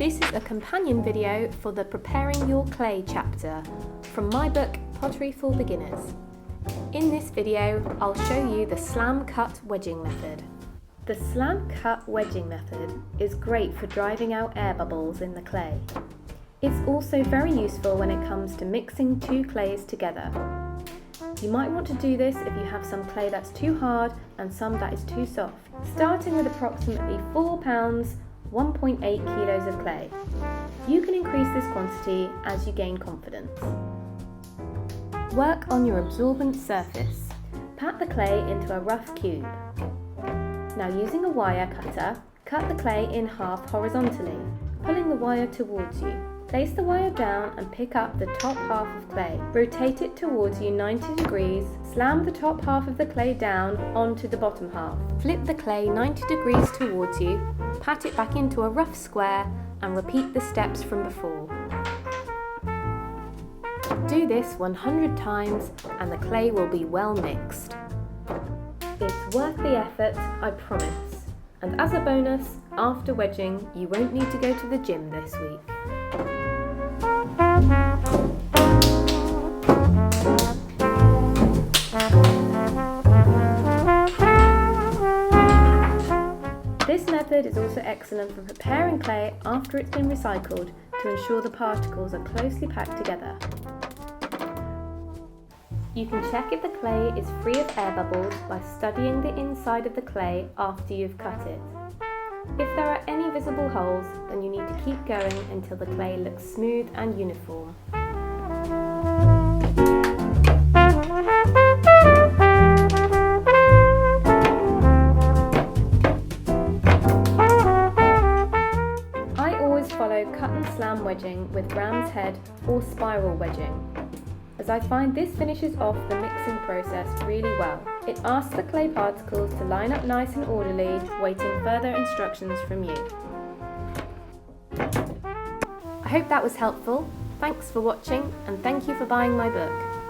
This is a companion video for the Preparing Your Clay chapter from my book Pottery for Beginners. In this video, I'll show you the slam cut wedging method. The slam cut wedging method is great for driving out air bubbles in the clay. It's also very useful when it comes to mixing two clays together. You might want to do this if you have some clay that's too hard and some that is too soft. Starting with approximately 4 pounds, 1.8 kilos of clay. You can increase this quantity as you gain confidence. Work on your absorbent surface. Pat the clay into a rough cube. Now using a wire cutter, cut the clay in half horizontally, pulling the wire towards you. Place the wire down and pick up the top half of clay. Rotate it towards you 90 degrees. Slam the top half of the clay down onto the bottom half. Flip the clay 90 degrees towards you, pat it back into a rough square and repeat the steps from before. Do this 100 times and the clay will be well mixed. It's worth the effort, I promise. And as a bonus, after wedging, you won't need to go to the gym this week. This method is also excellent for preparing clay after it's been recycled to ensure the particles are closely packed together. You can check if the clay is free of air bubbles by studying the inside of the clay after you've cut it. If there are any visible holes, then you need to keep going until the clay looks smooth and uniform. I always follow cut and slam wedging with ram's head or spiral wedging, as I find this finishes off the mixing process really well. It asks the clay particles to line up nice and orderly, waiting further instructions from you. I hope that was helpful. Thanks for watching and thank you for buying my book.